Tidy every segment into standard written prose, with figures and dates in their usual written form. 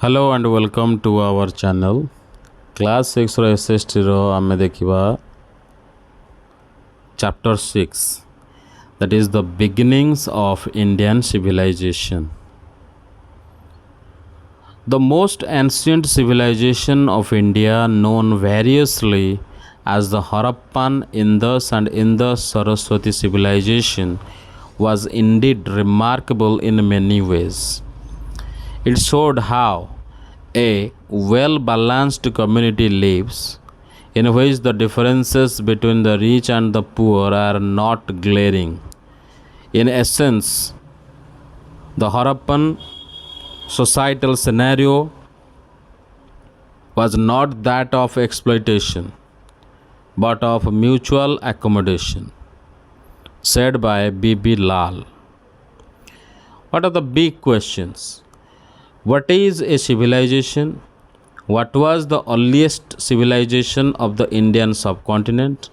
Hello and welcome to our channel. Class 6 row SST रो आमे देखिबा chapter 6, that is the beginnings of Indian civilization. The most ancient civilization of India, known variously as the Harappan, Indus and Indus-Saraswati civilization, was indeed remarkable in many ways. It showed how a well balanced community lives, in which the differences between the rich and the poor are not glaring. In essence, the Harappan societal scenario was not that of exploitation but of mutual accommodation, said by B.B. Lal. What are the big questions? What is a civilization? What was the earliest civilization of the Indian subcontinent?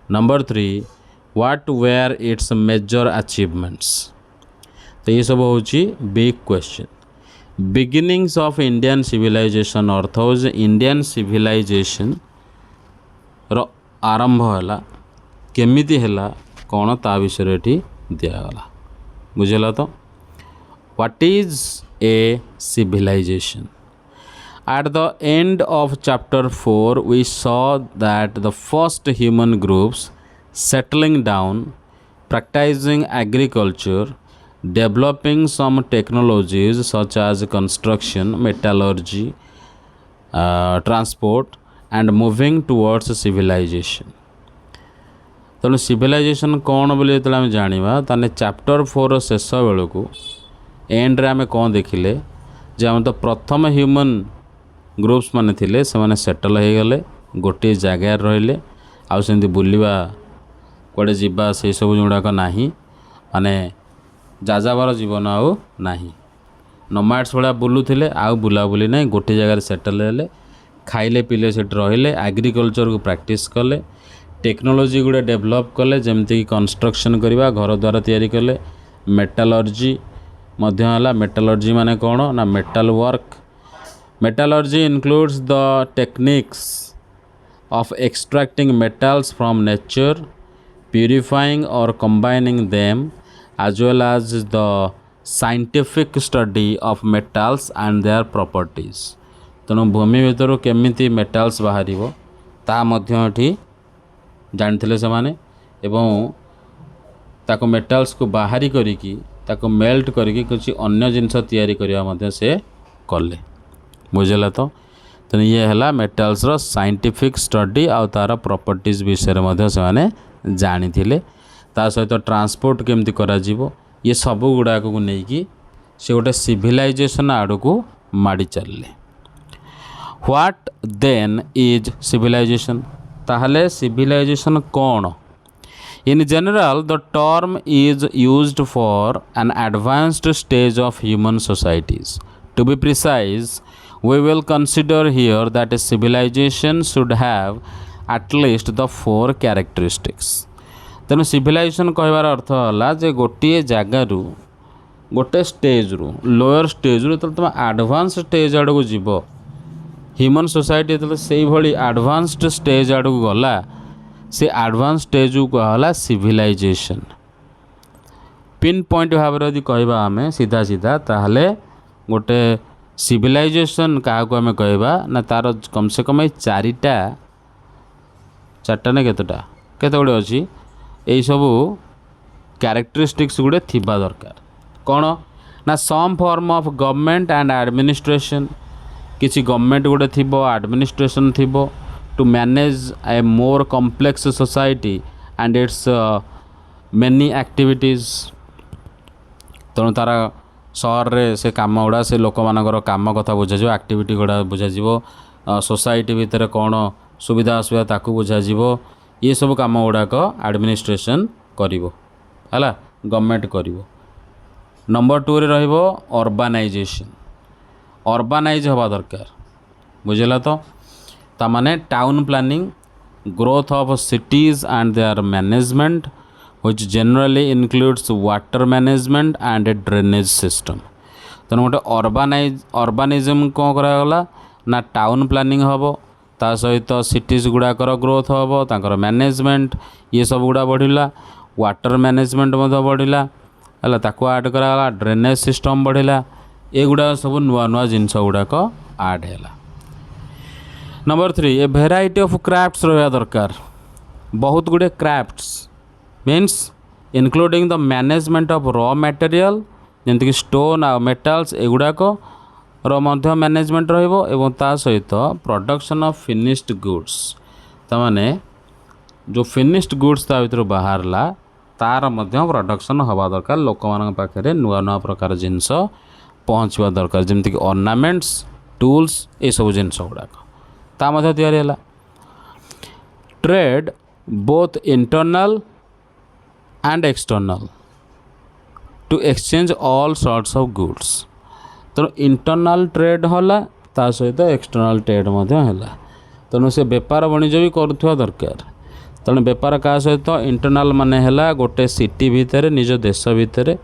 Number 3, what were its major achievements? तो ये सब होची big question. Beginnings of Indian civilisation अर्थ हो Indian civilisation रो आरंभ है केमिति है कौन ता विषय ये दिगला बुझेगा. तो what is a civilization? At the end of chapter 4, we saw that the first human groups settling down, practicing agriculture, developing some technologies such as construction, metallurgy, transport, and moving towards civilization. तेणु civilization कौन बोली जो आम जाना ताने chapter 4 शेष बेलू Andre आम कौन देखिले जे आम तो प्रथम ह्यूमन ग्रुप्स माने थिले से माने सेटल हो गले गोटे जगार रहिले आउ सेमती बुलवा कुआडे जीवा से सब जोड़ाक नाही माने जाजाबार जीवन आउ नाही नोमैड्स भाया बुलूले आउ बुलाबुली ना गोटे जगार सेटल हेले खाइले पीले से रहिले एग्रीकल्चर को प्रैक्टिस कले टेक्नोलोजी गुड़े डेभलप कले जमती कंस्ट्रक्शन करवा घर द्वार तैयारी कले मेटालर्जी मध्य मेटालर्जी माने कौन ना metal work. Metallurgy includes the techniques of extracting metals from nature, purifying और combining them, as well as the scientific study of metals and their properties. तेणु भूमि भितर केमिति मेटाल्स बाहर ता जानते से माने एवं ताको मेटाल्स को बाहरी करिकी ताको मेल्ट करके कुछ अन्य जिनस तैयारी करवा से कले बुझेगा. तो तेणु ये है मेटाल्स रो साइंटिफिक स्टडी आ तार प्रॉपर्टीज विषय से जानी ता सहित ट्रांसपोर्ट केमती करा जीवो ये सब गुड़ाक को लेकिन से गोटे सिविलाइजेशन आड़ को माड़ी चलले. What then is civilisation? ताहले सिविलाइजेशन कौन? In general, the term is used for an advanced stage of human societies. To be precise, we will consider here that a civilization should have at least the 4 characteristics. तेणु civilisation कहबार अर्थ है जे गोटे जगारू गोटे stage रु lower stage रु तुम advance stage आड़ को जीव ह्यूमन सोसाइटी से भाई एडवांस्ड स्टेज आड़ को गला से एडवांस स्टेज को कहला सिविलाइजेशन. पिन पॉइंट भाव यदि कहबा आम सीधा सीधा ताहले गोटे सिविलाइजेशन क्या आम कहबा ना तार कम से कम चारिटा ना केतटा केते गुड़े अच्छी यही सब क्यारेक्टरिस्टिक्स गुड़े थिबा दरकार. कौन ना some form of government and administration किसी गवर्नमेंट गुड़े थिबो एडमिनिस्ट्रेशन थिबो to manage a more complex society and its many activities. तेणु तार सहर रे से काम गुड़ा से लोक मानकर काम कथा बुझा एक्टिविटी गुड़ा बुझा सोसाइटी भितर कौन सुविधा असुविधा ताकू बुझा ये सब काम गुड़ाक एडमिनिस्ट्रेशन करिवो हला गवर्नमेंट करिवो. नंबर 2 रे रहिबो अर्बानाइजेशन. अर्बानाइज हवा दरकार बुझेला. तो तामाने town planning, growth of cities and their management which generally includes water management and a drainage system. तेणु गोटे अर्बानिजम कौन करागला ना टाउन प्लानिंग हम ता सहित सिटीज गुड़ाकर ग्रोथ हम तांकर मैनेजमेंट ये सब गुड़ा बढ़िला वाटर मैनेजमेंट बढ़िला है ताको ऐड करागला ड्रेनेज सिस्टम बढ़िला एगुड़ा सब नुआ नुआ जिनस गुड़ाक ऐड है। Number 3 a variety of crafts रहा दरकार बहुत गुड़े crafts means including the management of raw material जमीक स्टोन आ मेटाल्स एगुड़ाक मैनेजमेंट रहिबो ता सहित प्रोडक्शन ऑफ फिनिश्ड गुड्स तमाने जो फिनिश्ड गुड्स ता भीतर बाहरला तार मध्य प्रोडक्शन हवा दरकार लोक मान पाखे नुआ नुआ प्रकार जिनस पहुँचवा दरकार जमीक ऑर्नामेंट्स टूल्स ये सब जिनस गुड़ाक ता मध्य तैयारी है। Trade both internal and external to exchange all sorts of goods तेणु इंटरनल ट्रेड होला ता सहित एक्सटर्नल ट्रेड है तेणु से बेपार वाणिज्य भी करुवा दरकार तेणु बेपार क्या सहित इंटरनल माने है गोटे सिटी भितर निज देश भितर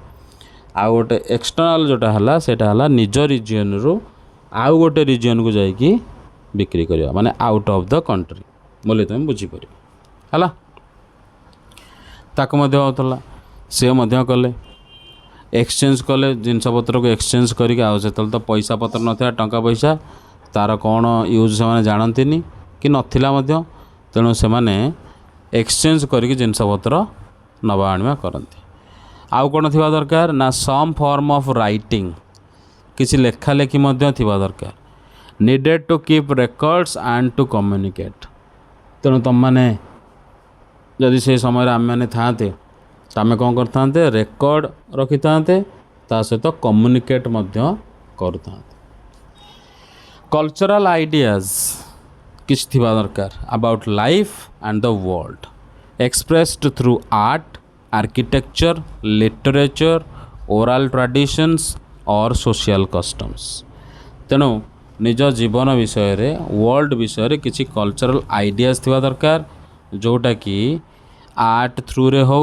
आ गोटे एक्सटर्नल जोटा है सेटा निज रिजन रु आउ गोटे रिजन को जाइकी बिक्री करवा माने आउट ऑफ द कंट्री बोले तुम बुझीपर है ताक होता सी कले एक्सचेंज कले जिनस पत्र को एक्सचेंज करके आउ तो पैसा पत्र ना टंका पैसा तार कौन यूज से जानती कि नाला तेणु से एक्सचेंज करके जिनस पत्र नवा आणवा करती आउ कौन थी दरकार ना सम फॉर्म ऑफ राइटिंग किसी लेखा लेखी थी दरकार needed to keep records and to communicate तेणु तुम मैंने जदि से समय आम मैंने था आम कौन करते रेकर्ड रखी था सहित कम्युनिकेट करता कल्चरल आइडियाज किछ थी दरकार about life and the world expressed through art architecture literature oral traditions और सोशल कस्टम्स तेणु निज जीवन विषय रे वर्ल्ड विषय रे किसी कल्चरल आइडियाज थी दरकार जोटा कि आर्ट थ्रू रे हो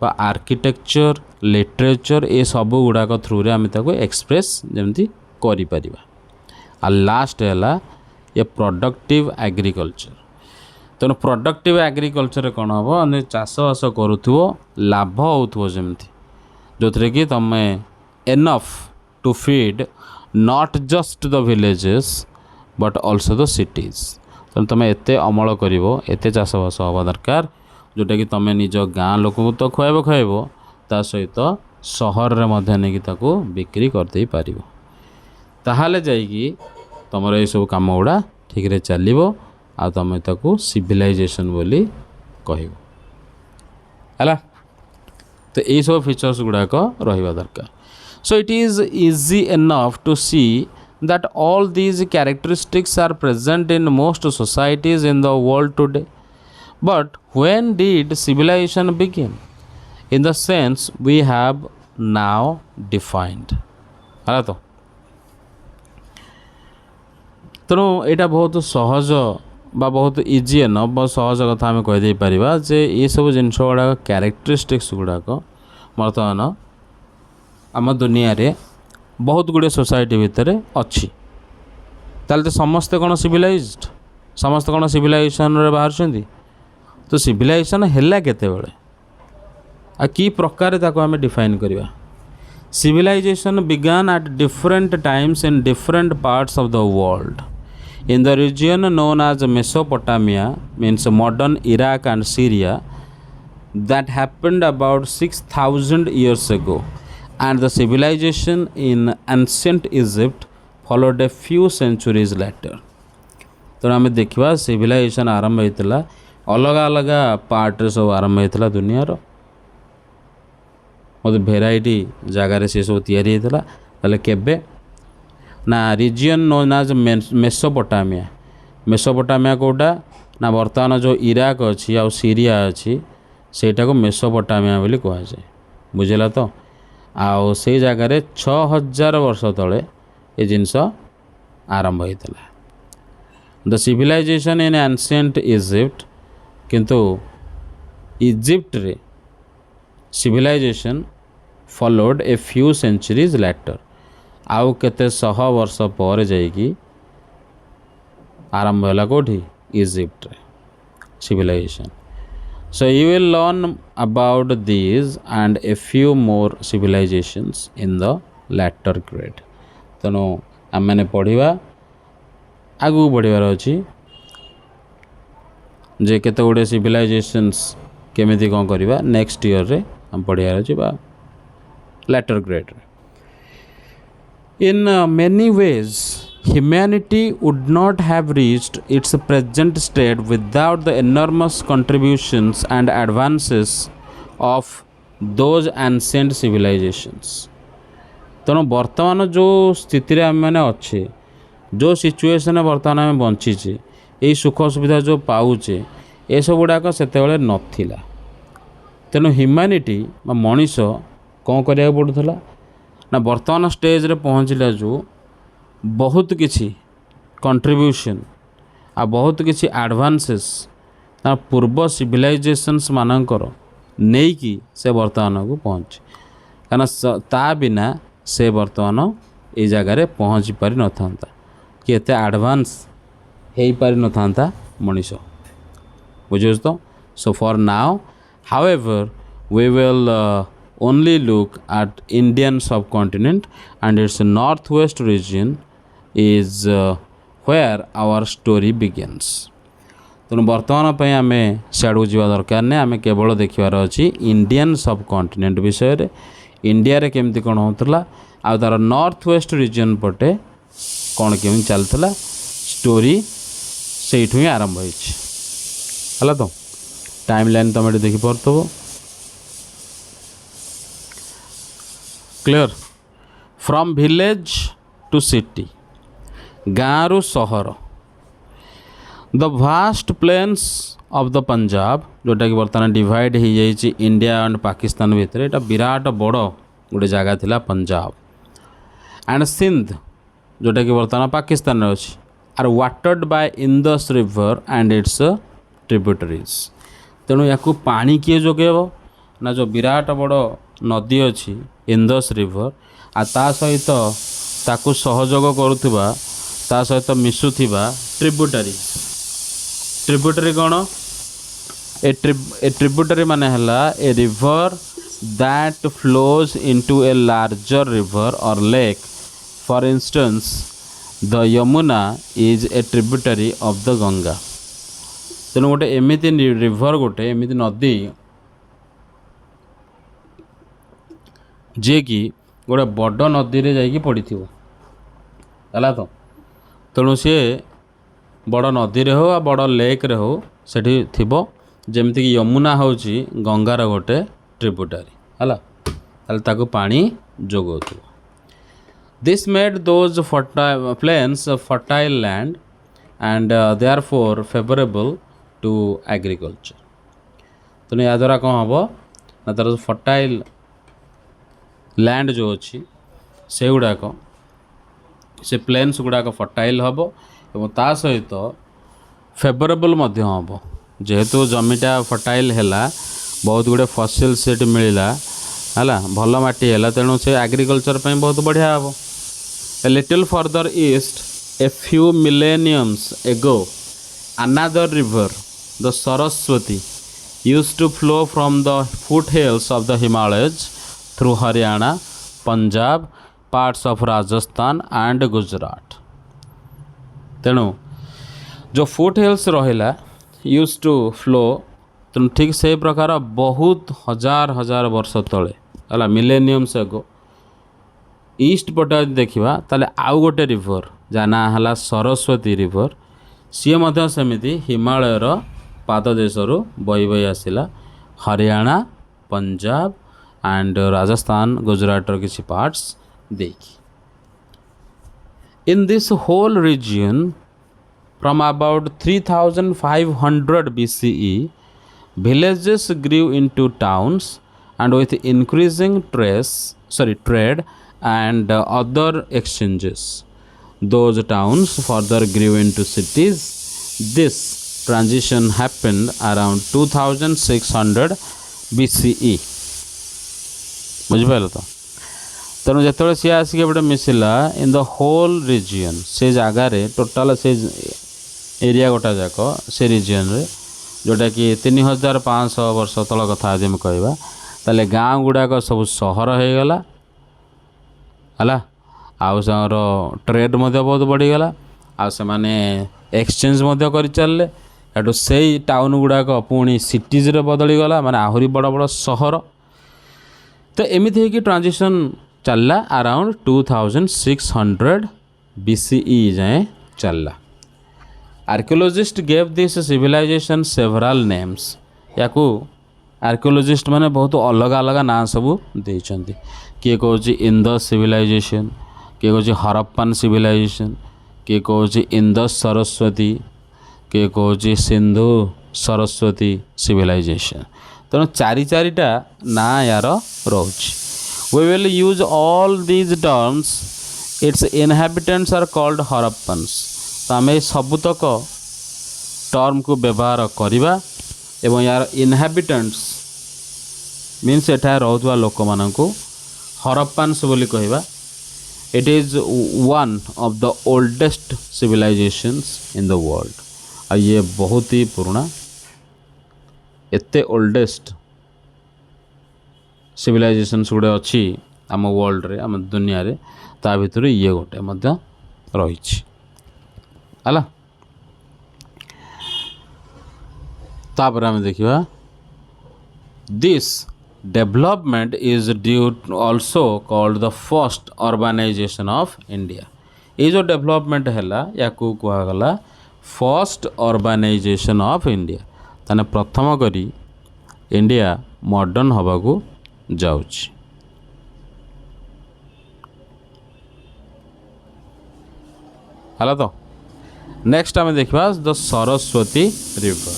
बा आर्किटेक्चर लिटरेचर ये सब गुड़ाक थ्रू रे आम एक्सप्रेस जमी कर आ लास्ट है ये प्रोडक्टिव एग्रीकल्चर तेणु प्रोडक्टिव एग्रीकल्चर कौन हम चाषबास करूथो लाभ होमती जो थे कि तुम enough to feed not just the villages but also the cities तेणु तुम एत अमल करते चाषबास हवा दरकार जोटा कि तुम निज गाँ लोक तो खुआब ता सहित सहर में नहीं बिक्री करदे पार ताहले जाइकी तुम ये सब कम गुड़ा ठीक रे चलो आ तुम ताको सिविलाइजेशन बोली कह तो यही सब फीचर्स गुड़ाक रहा दरकार so it is easy enough to see that all these characteristics are present in most societies in the world today. But when did civilization begin? In the sense we have now defined. है तो तेणु यहाँ बहुत सहज बा बहुत easy enough बहुत सहज कथा आम कहीदे पारिबा जे ये सब जिनस गुड़ाक क्यारेक्टरिस्टिक्स गुड़ाक बर्तमान आम दुनिया रे बहुत गुड़े सोसाइटी भितर अच्छी ताल तो समस्ते कौन सिविलाइज्ड समस्त कौन सिविलाइजेशन रे बाहर तो सिविलाइजेशन है केतेबेले आ कि प्रकार ताको आम डिफाइन करवा civilisation began at different times in different parts of the world in the region known as Mesopotamia means modern Iraq and Syria that happened about 6,000 years ago, and the civilization in ancient Egypt followed a few centuries later. तो आम देखा civilisation आरंभ होता अलग अलग part सब आरंभ होता दुनिया मतलब भेराइटी जगार सी सब या केबे ना region known as Mesopotamia Mesopotamia कोटा ना बर्तमान जो इराक अच्छी आ सीरिया अच्छी सेटा को मेसोपोटामिया बोली कहुए बुझेगा तो आउ से जगार 6000 वर्ष तले ये जिनस आरंभ होता the civilisation in ancient Egypt किंतु इजिप्ट रे civilisation followed a few centuries later आउ केते शह वर्ष पर जाइकी आरंभ होला कोठी इजिप्ट रे civilisation. So you will learn about these and a few more civilizations in the latter grade. तेणु आम मैंने पढ़ा आगू बढ़िबार अच्छी जे केते गुड़े सिविलाइजेशंस केमिति कौन करवा नेक्स्ट ईयर रे हम पढ़ियार अच्छी बा latter grade. In many ways, humanity would not have reached its present state without the enormous contributions and advances of those ancient civilizations. तेणु बर्तमान जो स्थिति आम मैंने अच्छे जो सिचुएशन बर्तमान आम बंचीचे यही सुख सुविधा जो पाऊचे ये सब गुड़ाक से नथिला. तेणु ह्यूमैनिटी मनीष कौन करिया पड़ूला ना बर्तमान स्टेज रे पहुँचला जो बहुत किछि कंट्रीब्यूशन आ बहुत किछि एडवांसेस ना पूर्व सिविलाइजेशंस मानकर नहीं कि से बर्तमान को पहुँचे कहीं ता बिना से बर्तमान ये जगार पहुँची पारि न था कि एत एडवांस हो पारि न था मनीष बुझे तो. So for now however we will only look at Indian subcontinent and its northwest region is where our story begins. तेणु बर्तमान पर आम सियाड़ जावा दरकार नहीं आम केवल देखार अच्छी इंडियन सबकंटिनेंट विषय रे इंडिया रे केमती कौन होता आ तार नॉर्थ वेस्ट रीजन पटे कौन केमी चलता स्टोरी से ही आरंभ है तो टाइम लाइन तुम ये देखिपो clear. From village to city गाँव सहर the vast plains of the Punjab जोटा कि बर्तमान डिवाइड हो जाइए इंडिया एंड पाकिस्तान भितर यहाँ विराट बड़ गोटे जगह थिला पंजाब एंड सिंध जोटा कि बर्तमान पाकिस्तान अच्छी are watered by Indus river and its tributaries. तेणु या पानी किए जोगेब ना जो विराट बड़ नदी अच्छी इंदस रिवर आ ता सहित ताकू सहयोग करुवा ता सहित मिसुथिबा ट्रिब्यूटरी. ट्रिब्यूटरी कौन ए ट्रिब्यूटरी माने हला a river that flows into a larger river और lake. For instance the Yamuna is a tributary of the Ganga. तेणु गोटे एमिति रिवर गोटे एमिति नदी जे कि गोटे बड़ नदी रे जाइकी पड़ी है तो. तेणु सी बड़ नदी रे हो बड़ लेक रे हो सेठी थिबो जेमती कि यमुना होची गंगार गोटे ट्रिब्यूटरी है ताको पानी जोगौथिबो. This made those plains fertile land and therefore favourable to agriculture. तेणु या द्वारा कौन हम ना तार फर्टाइल लैंड जो अच्छी से गुड़ाक से प्लेन्स गुड़ाक फर्टाइल हम और ता सहित फेवरेबल हम जेहेतु जमीटा फर्टाइल है बहुत गुड़े फसिल सेट मिलला है भल माटी है तेणु से एग्रीकल्चर पे बहुत बढ़िया हम. A little further east a few millenniums ago another river the Saraswati used to flow from the foot hills of the Himalayas through Haryana Punjab parts of Rajasthan and Gujarat. तेणु जो फुट हिल्स रहा यूज टू फ्लो तेणु ठीक से प्रकार बहुत हजार हजार वर्ष तले है मिलेनियम्स एगो ईस्ट पटे देखा ताले आउ गोटे रिवर जहाँ ना है सरस्वती रिवर सी सेमती हिमालयर पाददेशरू बही बही आसला हरियाणा पंजाब एंड राजस्थान गुजरात किसी पार्ट्स देखी. In this whole region from about 3500 BCE villages grew into towns and with increasing trade and other exchanges those towns further grew into cities. This transition happened around 2600 BCE. बुझिपार तो तेणु जिते सी आसिक एपटे मिसला in the whole region से जगार total से area गोटा जाक से region रे जोटा कि 3500 वर्ष तल कथा आदि में कहवा ताले गाँव गुड़ाक सब सहर हो गला है आउ ट्रेड बहुत बढ़ीगला आ से माने एक्सचेंज कर चलले एटू से टाउन गुड़ाक पुणी सिटीज रे बदली गला माने आहुरी बड़ बड़ सहर तो एमती है कि ट्रांजिशन चलला अराउंड 2600 BCE जाए चलला। Archaeologist gave this civilisation several names याकू आर्कियोलॉजिस्ट माने बहुत अलग अलग ना सब देइछंती किए कहूँ इंदस सिविलाइजेशन किए कहूँ हरप्पन सिविलाइजेशन किए कहूँ इंदस सरस्वती किए कहूँ सिंधु सरस्वती सिविलाइजेशन तेणु चारिटा ना यार रोच we will use all these terms its inhabitants are called Harappans तो आम सबुतक टर्म को व्यवहार करवा एवं यार इनहैबिटेंट्स मीन्स एठा रोवा लोक मानू हरप्पन्स बोली कहवा it is one of the oldest civilisations in the world आ ये बहुत ही पुराना एते ओल्डेस्ट सिविलाइजेशंस गुड़े अच्छी आम वर्ल्ड रे आम दुनिया रे ता भितर ये गोटे मध्य रही है तापर आम देखा this development is due also called the first urbanisation of India ये जो डेवलपमेंट है या कहगला फर्स्ट अर्बानाइजेशन ऑफ इंडिया ताने प्रथम करी इंडिया मॉडर्न हवा को जाउछि हला तो नेक्स्ट आम देखा the Saraswati river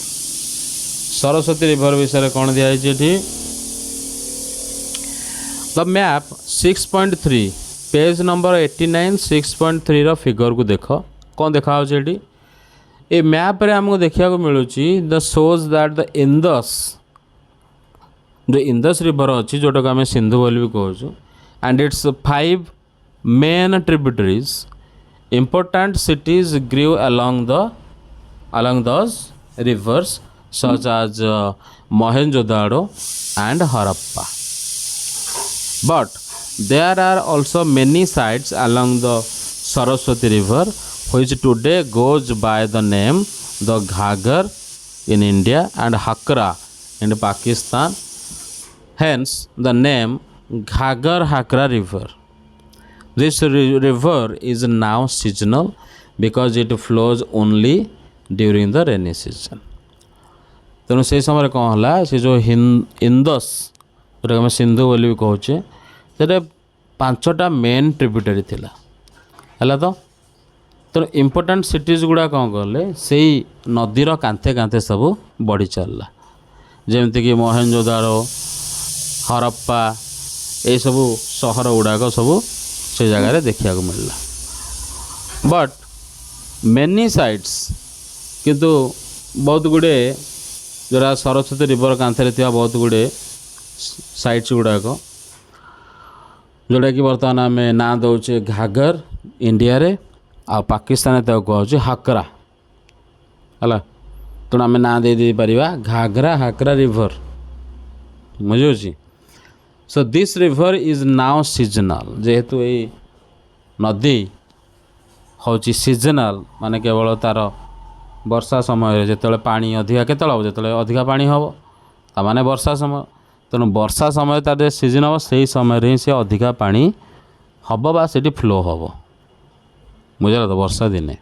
Saraswati river विषय कौन दिखाई द मैप 6.3 पेज नंबर 89 6.3 रो फिगर को देख कौन देखा ये मैप रे हमको देखा मिलूँ the shows that the Indus जो इंदस रिवर अच्छी जोटा को आम सिंधु बोली भी कहूँ and it's 5 main tributaries important cities grew along those rivers such as Mohenjo-daro and Harappa. But there are also many sites along the Saraswati river which today goes by the name the Ghaggar in India and Hakra in Pakistan. Hence the name Ghaggar-Hakra river. This river is now seasonal because it flows only during the rainy season. तेणु से समय कौन है से जो Indus जो आम सिंधु बोली भी कहे से 5टा मेन ट्रिब्यूटरी थिला है तो तेणु इम्पोर्टाट सिटीज गुड़ा कौन कले से नदीर कांथे कांथे सब बढ़ी चलला जमीक मोहेंजोदारो हरप्पा ये सब सहर गुड़ाक सब से जगह देखा मिलला बट मेनी साइट्स किंतु बहुत गुड़े जोरा सरस्वती रिवर कांथे थी बहुत गुड़े साइट्स गुड़ाक जोटा कि बर्तमान आम ना दौचे घाघर इंडिया रे आ पाकिस्तान कहूँ हाकरा है तेणु आम ना दे पारिबा घाघरा हाकरा रिवर बुझे so this river is now seasonal जेहेतु ये नदी हूँ सीजनल माने केवल तार वर्षा समय जिते पानी अधिका के जो अधिका पानी हम ताने वर्षा समय तेणु वर्षा समय तार सीजन हम से समय ही से अधिका पानी हम बा से फ्लो हम बुझल तो वर्षा दिने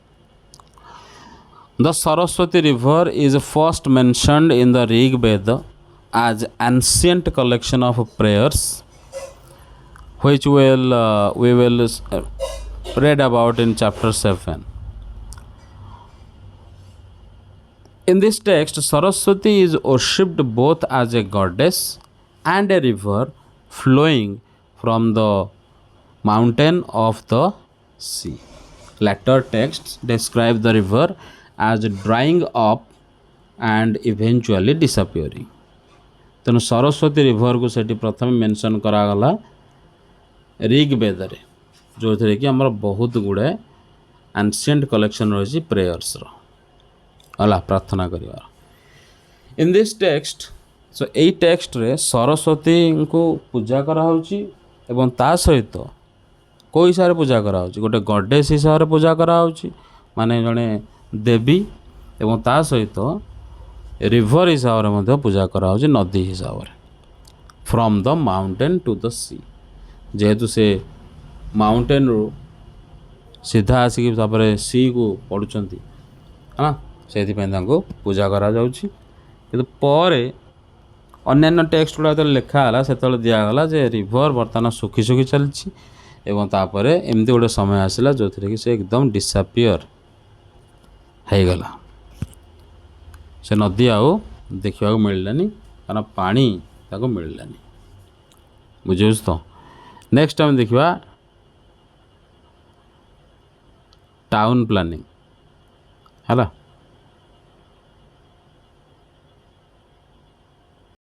the Saraswati river is first mentioned in the Rigveda as ancient collection of prayers which we will read about in chapter 7. In this text Saraswati is worshipped both as a goddess and a river flowing from the mountain of the sea. Later texts describe the river as drying up and eventually disappearing. तेणु Saraswati river को सेठी प्रथम mention करागला ऋग्वेदରେ ଯେଉଁଥିରେ କି ଆମର ବହୁତ ଗୁଡ଼ାଏ ancient collection ରହିଛି ପ୍ରେୟର୍ସର ହେଲା ପ୍ରାର୍ଥନା କରିବାର। ଇନ୍ ଦିସ୍ ଟେକ୍ସଟ ସୋ ଏଇ ଟେକ୍ସଟରେ ସରସ୍ୱତୀଙ୍କୁ ପୂଜା କରାହେଉଛି ଏବଂ ତା ସହିତ କେଉଁ ହିସାବରେ ପୂଜା କରାହେଉଛି ଗୋଟେ ଗଡ଼େସ୍ ହିସାବରେ ପୂଜା କରାହେଉଛି ମାନେ ଜଣେ ଦେବୀ ଏବଂ ତା ସହିତ ରିଭର ହିସାବରେ ମଧ୍ୟ ପୂଜା କରାହେଉଛି ନଦୀ ହିସାବରେ from the mountain to the C ଯେହେତୁ ସେ ମାଉଣ୍ଟେନ୍ରୁ ସିଧା ଆସିକି ତାପରେ ସିକୁ ପଡ଼ୁଛନ୍ତି ହଁ ସେଇଥିପାଇଁ ତାଙ୍କୁ ପୂଜା କରାଯାଉଛି। କିନ୍ତୁ ପରେ ଅନ୍ୟାନ୍ୟ ଟେକ୍ସଟ ଗୁଡ଼ା ଯେତେବେଳେ ଲେଖା ହେଲା ସେତେବେଳେ ଦିଆଗଲା ଯେ ରିଭର ବର୍ତ୍ତମାନ ଶୁଖି ଶୁଖି ଚାଲିଛି ଏବଂ ତାପରେ ଏମିତି ଗୋଟେ ସମୟ ଆସିଲା ଯେଉଁଥିରେ କି ସେ ଏକଦମ ଡିସାପିଅର ହେଇଗଲା। ସେ ନଦୀ ଆଉ ଦେଖିବାକୁ ମିଳିଲାନି କାରଣ ପାଣି ତାକୁ ମିଳିଲାନି। ବୁଝିହେଉଛି ତ। ନେକ୍ସଟ ଆମେ ଦେଖିବା ଟାଉନ୍ ପ୍ଲାନିଂ ହେଲା।